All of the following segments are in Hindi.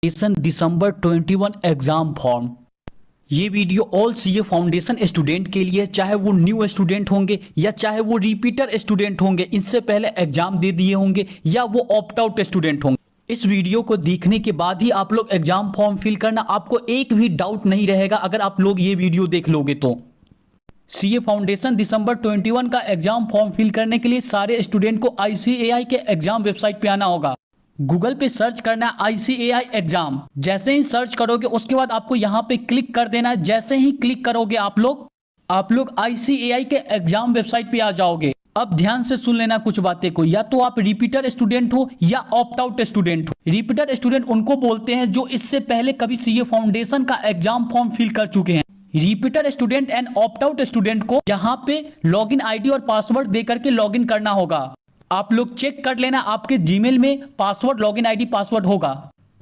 दिसंबर 21 एग्जाम फॉर्म। ये video all CA foundation student के लिए, चाहे वो न्यू स्टूडेंट होंगे या चाहे वो रिपीटर स्टूडेंट होंगे, इससे पहले एग्जाम दे दिए होंगे या वो ऑप्ट आउट स्टूडेंट होंगे। इस वीडियो को देखने के बाद ही आप लोग एग्जाम फॉर्म फिल करना, आपको एक भी डाउट नहीं रहेगा अगर आप लोग ये वीडियो देख लोगे तो। सीए फाउंडेशन दिसंबर 21 का एग्जाम फॉर्म फिल करने के लिए सारे स्टूडेंट को आईसीएआई के एग्जाम वेबसाइट पे आना होगा। गूगल पे सर्च करना है आईसीएआई एग्जाम। जैसे ही सर्च करोगे उसके बाद आपको यहां पे क्लिक कर देना है। जैसे ही क्लिक करोगे आप लोग आईसीएआई के एग्जाम वेबसाइट पे आ जाओगे। अब ध्यान से सुन लेना कुछ बातें को, या तो आप रिपीटर स्टूडेंट हो या ऑप्ट आउट स्टूडेंट हो। रिपीटर स्टूडेंट उनको बोलते हैं जो इससे पहले कभी सीए फाउंडेशन का एग्जाम फॉर्म फिल कर चुके हैं। Repeater student and opt out student को यहाँ पे लॉगिन आईडी और पासवर्ड देकर के लॉगिन करना होगा। आप लोग चेक कर लेना आपके जीमेल में पासवर्ड, लॉगिन आईडी, पासवर्ड होगा।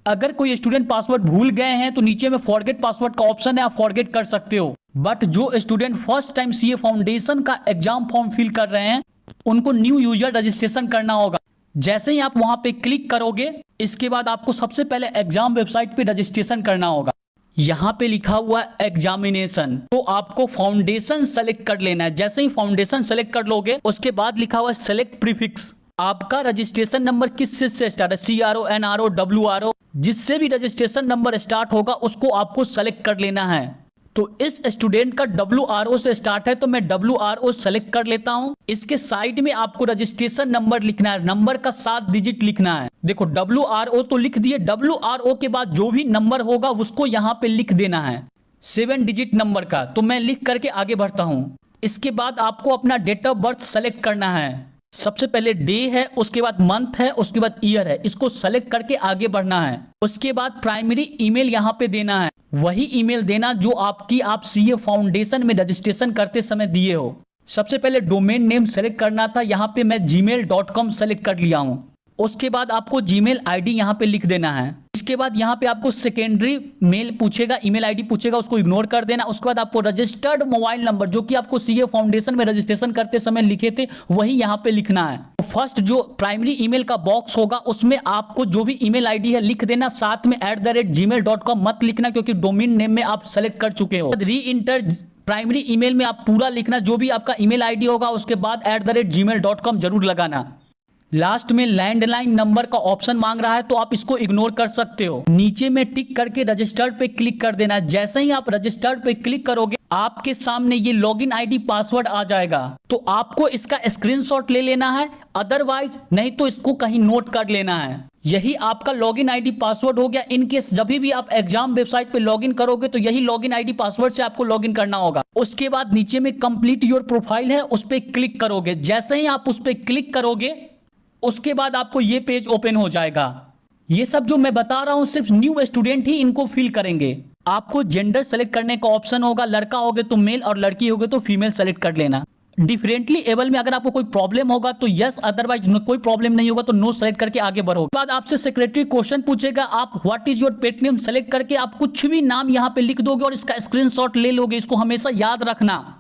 अगर कोई स्टूडेंट पासवर्ड भूल गए हैं तो नीचे में फॉरगेट पासवर्ड का ऑप्शन है, आप फॉरगेट कर सकते हो। बट जो student first time CA foundation का एग्जाम फॉर्म फिल कर रहे हैं उनको न्यू यूजर रजिस्ट्रेशन करना होगा। जैसे ही आप वहां पे क्लिक करोगे इसके बाद आपको सबसे पहले एग्जाम वेबसाइट पे रजिस्ट्रेशन करना होगा। यहाँ पे लिखा हुआ एग्जामिनेशन, तो आपको फाउंडेशन सेलेक्ट कर लेना है। जैसे ही फाउंडेशन सेलेक्ट कर लोगे उसके बाद लिखा हुआ सेलेक्ट प्रीफिक्स। आपका रजिस्ट्रेशन नंबर किस से स्टार्ट है, CRO, NRO, WRO, जिससे भी रजिस्ट्रेशन नंबर स्टार्ट होगा उसको आपको सेलेक्ट कर लेना है। तो इस स्टूडेंट का WRO से स्टार्ट है तो मैं WRO सेलेक्ट कर लेता हूं। इसके साइड में आपको रजिस्ट्रेशन नंबर लिखना है, नंबर का 7 डिजिट लिखना है। देखो WRO तो लिख दिए, WRO के बाद जो भी नंबर होगा उसको यहां पे लिख देना है 7 डिजिट नंबर का। तो मैं लिख करके आगे बढ़ता हूं। इसके बाद आपको अपना डेट ऑफ बर्थ सेलेक्ट करना है। सबसे पहले डे है, उसके बाद मंथ है, उसके बाद ईयर है, इसको सेलेक्ट करके आगे बढ़ना है। उसके बाद प्राइमरी ईमेल यहाँ पे देना है, वही ईमेल देना जो आप सीए फाउंडेशन में रजिस्ट्रेशन करते समय दिए हो। सबसे पहले डोमेन नेम सेलेक्ट करना था, यहाँ पे मैं gmail.com सेलेक्ट कर लिया हूँ। उसके बाद आपको जीमेल आईडी यहाँ पे लिख देना है। इसके बाद यहाँ पे आपको सेकेंडरी मेल पूछेगा, ईमेल आईडी पूछेगा, उसको इग्नोर कर देना। उसके बाद आपको रजिस्टर्ड मोबाइल नंबर जो कि आपको सीए फाउंडेशन में रजिस्ट्रेशन करते समय लिखे थे वही यहाँ पे लिखना है। फर्स्ट जो प्राइमरी ईमेल का बॉक्स होगा उसमें आपको जो भी ईमेल आईडी है लिख देना, साथ में @gmail.com मत लिखना क्योंकि डोमेन नेम में आप सेलेक्ट कर चुके हो। री इंटर प्राइमरी ईमेल में आप पूरा लिखना जो भी आपका ईमेल आईडी होगा, उसके बाद @gmail.com जरूर लगाना। लास्ट में लैंडलाइन नंबर का ऑप्शन मांग रहा है तो आप इसको इग्नोर कर सकते हो। नीचे में टिक करके रजिस्टर्ड पे क्लिक कर देना है। जैसे ही आप रजिस्टर्ड पे क्लिक करोगे आपके सामने ये लॉगिन आईडी पासवर्ड आ जाएगा। तो आपको इसका स्क्रीनशॉट ले लेना है, अदरवाइज नहीं तो इसको कहीं नोट कर लेना है। यही आपका लॉगिन आईडी पासवर्ड हो गया। इनकेस जब भी आप एग्जाम वेबसाइट पे लॉगिन करोगे तो यही लॉगिन आईडी पासवर्ड से आपको लॉगिन करना होगा। उसके बाद नीचे में कंप्लीट योर प्रोफाइल है, उस पर क्लिक करोगे। जैसे ही आप उस पर क्लिक करोगे उसके बाद आपको ये पेज ओपन हो जाएगा। ये सब जो मैं बता रहा हूं सिर्फ न्यू स्टूडेंट ही इनको फिल करेंगे। आपको जेंडर सेलेक्ट करने का ऑप्शन होगा, लड़का होगे तो मेल और लड़की होगे तो फीमेल सेलेक्ट कर लेना। डिफरेंटली एबल में अगर आपको कोई प्रॉब्लम होगा तो यस, अदरवाइज कोई प्रॉब्लम नहीं होगा तो नो सेलेक्ट करके आगे बढ़ो। बाद आपसे सेक्रेटरी क्वेश्चन पूछेगा, आप what is your pet name select करके आप कुछ भी नाम यहाँ पे लिख दोगे और इसका स्क्रीनशॉट ले लोगे। इसको हमेशा याद रखना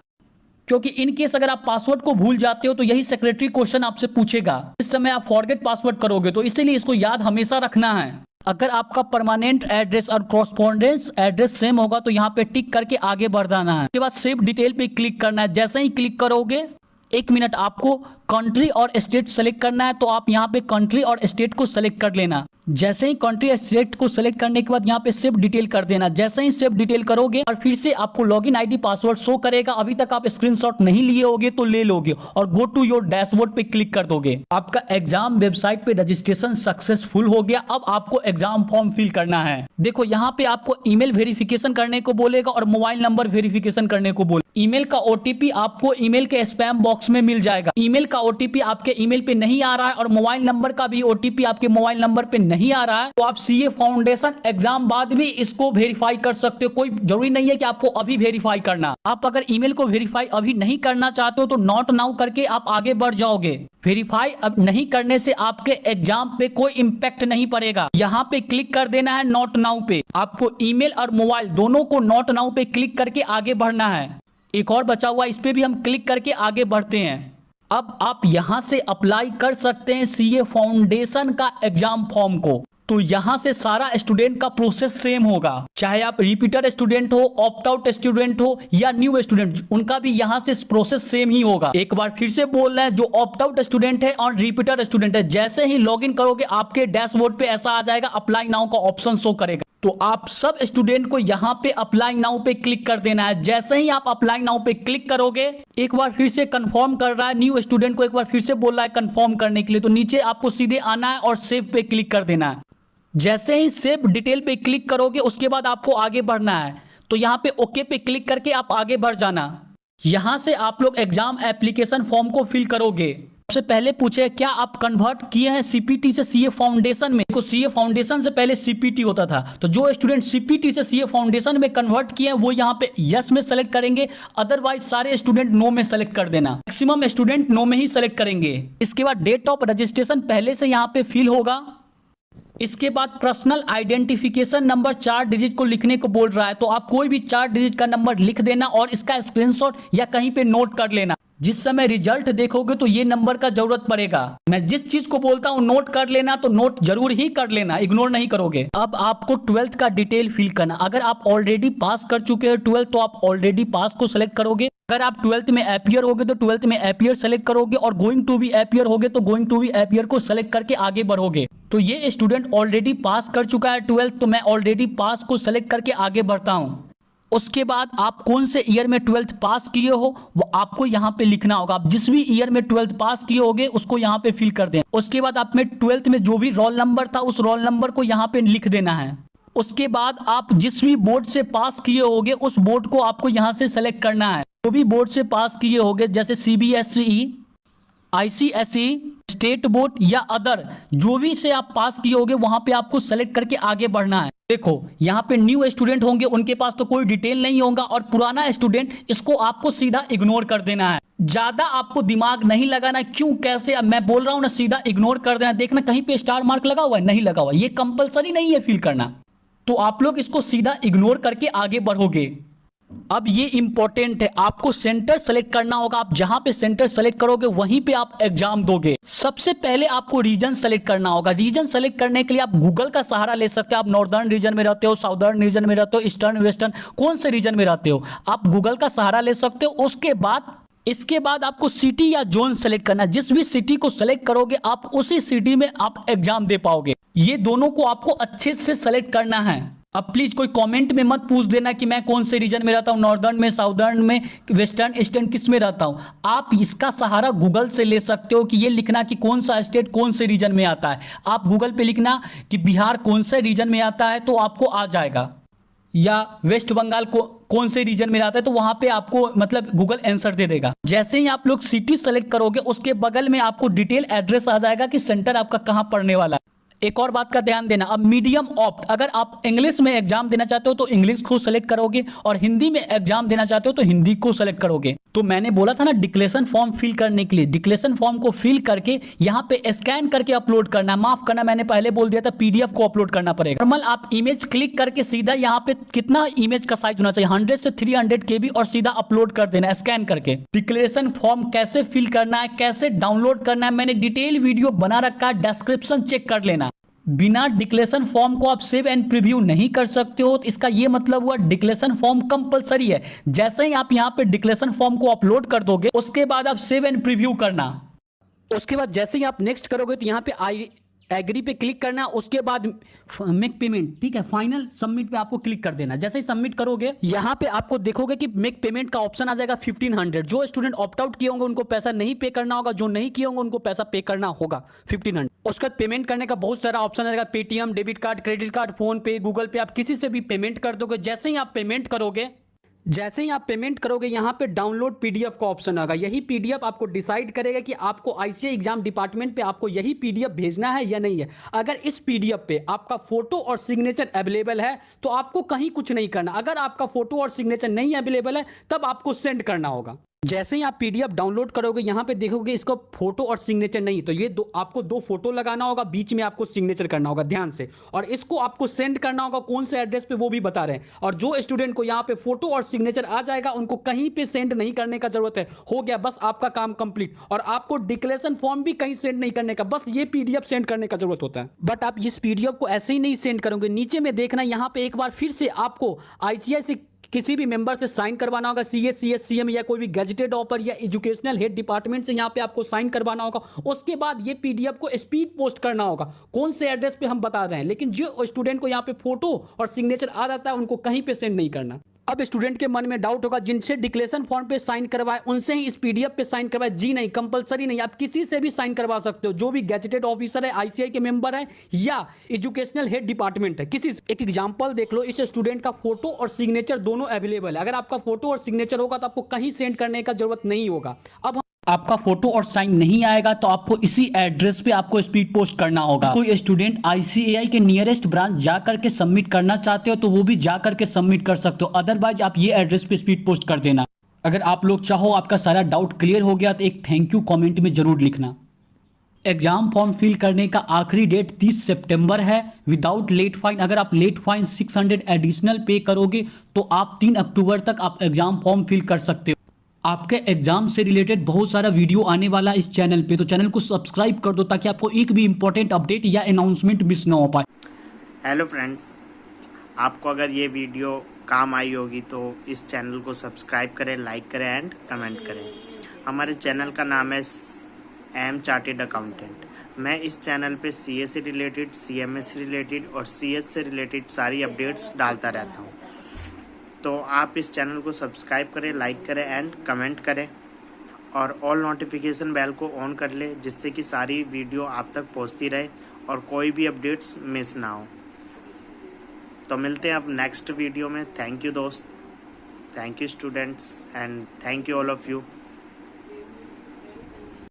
क्योंकि इन केस अगर आप पासवर्ड को भूल जाते हो तो यही सेक्रेटरी क्वेश्चन आपसे पूछेगा। इस समय आप फॉरगेट पासवर्ड करोगे तो इसीलिए इसको याद हमेशा रखना है। अगर आपका परमानेंट एड्रेस और कॉरेस्पॉन्डेंस एड्रेस सेम होगा तो यहाँ पे टिक करके आगे बढ़ जाना है। उसके बाद सेव डिटेल पे क्लिक करना है। जैसे ही क्लिक करोगे 1 मिनट आपको कंट्री और स्टेट सेलेक्ट करना है, तो आप यहाँ पे कंट्री और स्टेट को सेलेक्ट कर लेना। जैसे ही कंट्री और स्टेट को सेलेक्ट करने के बाद यहाँ पे सेव डिटेल कर देना। जैसे ही सेव डिटेल करोगे और फिर से आपको लॉगिन आईडी पासवर्ड शो करेगा। अभी तक आप स्क्रीनशॉट नहीं लिए होगे तो ले लोगे और गो टू योर डैशबोर्ड पे क्लिक कर दोगे। आपका एग्जाम वेबसाइट पे रजिस्ट्रेशन सक्सेसफुल हो गया। अब आपको एग्जाम फॉर्म फिल करना है। देखो यहाँ पे आपको ईमेल वेरिफिकेशन करने को बोलेगा और मोबाइल नंबर वेरिफिकेशन करने को बोलेगा। ईमेल का ओटीपी आपको ईमेल के स्पैम बॉक्स में मिल जाएगा। ईमेल का ओटीपी आपके ईमेल पे नहीं आ रहा है और मोबाइल नंबर का भी ओटीपी आपके मोबाइल नंबर पे नहीं आ रहा है तो आप सीए फाउंडेशन एग्जाम बाद भी इसको वेरीफाई कर सकते हो। कोई जरूरी नहीं है कि आपको अभी वेरीफाई करना। आप अगर ईमेल को वेरीफाई अभी नहीं करना चाहते हो तो नॉट नाउ करके आप आगे बढ़ जाओगे। वेरीफाई अब नहीं करने से आपके एग्जाम पे कोई इंपैक्ट नहीं पड़ेगा। यहाँ पे क्लिक कर देना है नॉट नाउ पे। आपको ईमेल और मोबाइल दोनों को नॉट नाउ पे क्लिक करके आगे बढ़ना है। एक और बचा हुआ, इस पे भी हम क्लिक करके आगे बढ़ते हैं। अब आप यहां से अप्लाई कर सकते हैं सीए फाउंडेशन का एग्जाम फॉर्म को। तो यहाँ से सारा स्टूडेंट का प्रोसेस सेम होगा, चाहे आप रिपीटर स्टूडेंट हो, ऑप्ट आउट स्टूडेंट हो या न्यू स्टूडेंट, उनका भी यहाँ से प्रोसेस सेम ही होगा। एक बार फिर से बोल रहे हैं, जो ऑप्ट आउट स्टूडेंट है और रिपीटर स्टूडेंट है, जैसे ही लॉगिन करोगे आपके डैशबोर्ड पे ऐसा आ जाएगा, अप्लाई नाउ का ऑप्शन शो करेगा। तो आप सब स्टूडेंट को यहाँ पे अप्लाई नाउ पे क्लिक कर देना है। जैसे ही आप अप्लाई नाउ पे क्लिक करोगे, एक बार फिर से कंफर्म कर रहा है, न्यू स्टूडेंट को एक बार फिर से बोल रहा है कंफर्म करने के लिए, तो नीचे आपको सीधे आना है और सेव पे क्लिक कर देना है। जैसे ही सेव डिटेल पे क्लिक करोगे उसके बाद आपको आगे बढ़ना है, तो यहाँ पे ओके पे क्लिक करके आप आगे बढ़ जाना। यहाँ से आप लोग एग्जाम एप्लीकेशन फॉर्म को फिल करोगे। सबसे पहले पूछे क्या आप कन्वर्ट किए हैं सीपीटी से सीए फाउंडेशन में। देखो सीए फाउंडेशन से पहले सीपीटी होता था, तो जो स्टूडेंट सीपीटी से सीए फाउंडेशन में कन्वर्ट किए हैं वो यहाँ पे यस में सेलेक्ट करेंगे, अदरवाइज सारे स्टूडेंट नो में सेलेक्ट कर देना। मैक्सिमम स्टूडेंट नो में ही सेलेक्ट करेंगे। इसके बाद डेट ऑफ रजिस्ट्रेशन पहले से यहाँ पे फिल होगा। इसके बाद पर्सनल आइडेंटिफिकेशन नंबर 4 डिजिट को लिखने को बोल रहा है, तो आप कोई भी 4 डिजिट का नंबर लिख देना और इसका स्क्रीनशॉट या कहीं पे नोट कर लेना। जिस समय रिजल्ट देखोगे तो ये नंबर का जरूरत पड़ेगा। मैं जिस चीज को बोलता हूं नोट कर लेना, तो नोट जरूर ही कर लेना, इग्नोर नहीं करोगे। अब आपको 12th का डिटेल फिल करना। अगर आप ऑलरेडी पास कर चुके हो 12th, तो आप ऑलरेडी पास को सिलेक्ट करोगे। अगर आप 12th में अपीयर होगे तो 12th में अपीयर सेलेक्ट करोगे, और गोइंग टू बी अपीयर होगे तो गोइंग टू बी अपीयर को सेलेक्ट करके आगे बढ़ोगे। तो ये स्टूडेंट ऑलरेडी पास कर चुका है 12th, तो मैं ऑलरेडी पास को सेलेक्ट करके आगे बढ़ता हूं। उसके बाद आप कौन से ईयर में 12th पास किए हो वो आपको यहाँ पे लिखना होगा। आप जिस भी ईयर में 12th पास किए होगे उसको यहाँ पे फिल कर दें। उसके बाद आप में 12th में जो भी रोल नंबर था उस रोल नंबर को यहाँ पे लिख देना है। उसके बाद आप जिस भी बोर्ड से पास किए होगे उस बोर्ड को आपको यहाँ से सेलेक्ट करना है। जो भी बोर्ड से पास किए होगे, जैसे CBSE, ICSE, स्टेट बोर्ड या अदर, जो भी से आप पास किए होगे वहां पे आपको सेलेक्ट करके आगे बढ़ना है। देखो यहाँ पे न्यू स्टूडेंट होंगे, उनके पास तो कोई डिटेल नहीं होगा, और पुराना स्टूडेंट, इसको आपको सीधा इग्नोर कर देना है। ज्यादा आपको दिमाग नहीं लगाना, क्यों कैसे, अब मैं बोल रहा हूं ना, सीधा इग्नोर कर देना। देखना कहीं पे स्टार मार्क लगा हुआ है, नहीं लगा हुआ, ये कंपलसरी नहीं है फिल करना, तो आप लोग इसको सीधा इग्नोर करके आगे बढ़ोगे। अब ये इंपॉर्टेंट है, आपको सेंटर सेलेक्ट करना होगा। आप जहां पे सेंटर सेलेक्ट करोगे वहीं पे आप एग्जाम दोगे। सबसे पहले आपको रीजन सेलेक्ट करना होगा। रीजन सेलेक्ट करने के लिए आप गूगल का सहारा ले सकते हो। आप नॉर्दर्न रीजन में रहते हो, साउदर्न रीजन में रहते हो, ईस्टर्न, वेस्टर्न, कौन से रीजन में रहते हो, आप गूगल का सहारा ले सकते हो। इसके बाद आपको सिटी या जोन सेलेक्ट करना है। जिस भी सिटी को सेलेक्ट करोगे आप उसी सिटी में आप एग्जाम दे पाओगे। ये दोनों को आपको अच्छे से सेलेक्ट करना है। अब प्लीज कोई कमेंट में मत पूछ देना कि मैं कौन से रीजन में रहता हूं, नॉर्दर्न में, साउदर्न में, वेस्टर्न, ईस्टर्न, किस में रहता हूं। आप इसका सहारा गूगल से ले सकते हो कि ये लिखना कि कौन सा स्टेट कौन से रीजन में आता है। आप गूगल पे लिखना कि बिहार कौन से रीजन में आता है तो आपको आ जाएगा, या वेस्ट बंगाल को कौन से रीजन में आता है तो वहां पे आपको मतलब गूगल आंसर दे देगा। जैसे ही आप लोग सिटी सेलेक्ट करोगे उसके बगल में आपको डिटेल एड्रेस आ जाएगा कि सेंटर आपका कहां पड़ने वाला है। एक और बात का ध्यान देना, अब मीडियम ऑप्ट, अगर आप इंग्लिश में एग्जाम देना चाहते हो तो इंग्लिश को सेलेक्ट करोगे, और हिंदी में एग्जाम देना चाहते हो तो हिंदी को सेलेक्ट करोगे। तो मैंने बोला था ना डिक्लेरेशन फॉर्म फिल करने के लिए, डिक्लेरेशन फॉर्म को फिल करके यहाँ पे स्कैन करके अपलोड करना, माफ करना मैंने पहले बोल दिया था, PDF को अपलोड करना पड़ेगा। नॉर्मल आप इमेज क्लिक करके सीधा यहाँ पे कितना इमेज का साइज होना चाहिए, 100 से 300 KB, और सीधा अपलोड कर देना स्कैन करके। डिक्लेरेशन फॉर्म कैसे फिल करना है, कैसे डाउनलोड करना है, मैंने डिटेल वीडियो बना रखा है, डिस्क्रिप्शन चेक कर लेना। बिना डिक्लेरेशन फॉर्म को आप सेव एंड प्रीव्यू नहीं कर सकते हो। तो इसका ये मतलब हुआ डिक्लेरेशन फॉर्म कंपलसरी है। जैसे ही आप यहाँ पे डिक्लेरेशन फॉर्म को अपलोड कर दोगे उसके बाद आप सेव एंड प्रीव्यू करना। उसके बाद जैसे ही आप नेक्स्ट करोगे तो यहाँ पे आई एग्री पे क्लिक करना, उसके बाद मेक पेमेंट, ठीक है, फाइनल सबमिट पे आपको क्लिक कर देना। जैसे ही सबमिट करोगे यहाँ पे आपको देखोगे कि मेक पेमेंट का ऑप्शन आ जाएगा 1500। जो स्टूडेंट ऑप्ट आउट किए होंगे उनको पैसा नहीं पे करना होगा, जो नहीं किए होंगे उनको पैसा पे करना होगा 1500। उसके बाद पेमेंट करने का बहुत सारा ऑप्शन आएगा, Paytm, debit card, credit card, phone पे, गूगल पे, आप किसी से भी पेमेंट कर दोगे। जैसे ही आप पेमेंट करोगे यहाँ पे डाउनलोड PDF का ऑप्शन आएगा। यही PDF आपको डिसाइड करेगा कि आपको ICAI एग्जाम डिपार्टमेंट पे आपको यही PDF भेजना है या नहीं है। अगर इस PDF पे आपका फोटो और सिग्नेचर अवेलेबल है तो आपको कहीं कुछ नहीं करना। अगर आपका फोटो और सिग्नेचर नहीं अवेलेबल है तब आपको सेंड करना होगा। जैसे ही आप पीडीएफ डाउनलोड करोगे यहाँ पे देखोगे इसको फोटो और सिग्नेचर नहीं, तो ये आपको दो फोटो लगाना होगा, बीच में आपको सिग्नेचर करना होगा ध्यान से, और इसको आपको सेंड करना होगा कौन से एड्रेस पे वो भी बता रहे हैं। और जो स्टूडेंट को यहाँ पे फोटो और सिग्नेचर आ जाएगा उनको कहीं पे सेंड नहीं करने का जरूरत है, हो गया बस आपका काम कंप्लीट। और आपको डिक्लेरेशन फॉर्म भी कहीं सेंड नहीं करने का, बस ये पीडीएफ सेंड करने का जरूरत होता है। बट आप इस पीडीएफ को ऐसे ही नहीं सेंड करोगे, नीचे में देखना यहाँ पे एक बार फिर से आपको आईसीआई से किसी भी मेंबर से साइन करवाना होगा, सीएस सीएस सीएम या कोई भी गजेटेड ऑफर या एजुकेशनल हेड डिपार्टमेंट से यहाँ पे आपको साइन करवाना होगा। उसके बाद ये पीडीएफ को स्पीड पोस्ट करना होगा, कौन से एड्रेस पे हम बता रहे हैं, लेकिन जो स्टूडेंट को यहाँ पे फोटो और सिग्नेचर आ जाता है उनको कहीं पे सेंड नहीं करना। अब स्टूडेंट के मन में डाउट होगा, जिनसे डिक्लेरेशन फॉर्म पे साइन करवाए उनसे ही इस पीडीएफ पे साइन करवाए। जी नहीं, कंपलसरी नहीं, आप किसी से भी साइन करवा सकते हो, जो भी गैजेटेड ऑफिसर है, आईसीआई के मेंबर है या एजुकेशनल हेड डिपार्टमेंट है, किसी से। एक एग्जांपल देख लो, इस स्टूडेंट का फोटो और सिग्नेचर दोनों अवेलेबल है। अगर आपका फोटो और सिग्नेचर होगा तो आपको कहीं सेंड करने का जरूरत नहीं होगा। अब आपका फोटो और साइन नहीं आएगा तो आपको इसी एड्रेस पे आपको स्पीड पोस्ट करना होगा। कोई स्टूडेंट आईसीएआई के नियरेस्ट ब्रांच जाकर के सबमिट करना चाहते हो तो वो भी जाकर के सबमिट कर सकते हो, अदरवाइज आप ये एड्रेस पे स्पीड पोस्ट कर देना। अगर आप लोग चाहो आपका सारा डाउट क्लियर हो गया तो एक थैंक यू कमेंट में जरूर लिखना। एग्जाम फॉर्म फिल करने का आखिरी डेट 30 सितंबर है विदाउट लेट फाइन। अगर आप लेट फाइन 600 एडिशनल पे करोगे तो आप 3 अक्टूबर तक आप एग्जाम फॉर्म फिल कर सकते हो। आपके एग्जाम से रिलेटेड बहुत सारा वीडियो आने वाला इस चैनल पे, तो चैनल को सब्सक्राइब कर दो ताकि आपको एक भी इंपॉर्टेंट अपडेट या अनाउंसमेंट मिस ना हो पाए। हेलो फ्रेंड्स, आपको अगर ये वीडियो काम आई होगी तो इस चैनल को सब्सक्राइब करें, लाइक करें एंड कमेंट करें। हमारे चैनल का नाम है एम चार्टेड अकाउंटेंट। मैं इस चैनल पे सीए से रिलेटेड, सीएमए से रिलेटेड और सीएच से रिलेटेड सारी अपडेट्स डालता रहता हूँ, तो आप इस चैनल को सब्सक्राइब करें, लाइक करें एंड कमेंट करें और ऑल नोटिफिकेशन बेल को ऑन कर ले, जिससे कि सारी वीडियो आप तक पहुंचती रहे और कोई भी अपडेट्स मिस ना हो। तो मिलते हैं अब नेक्स्ट वीडियो में। थैंक यू दोस्त, thank you students and thank you all of you.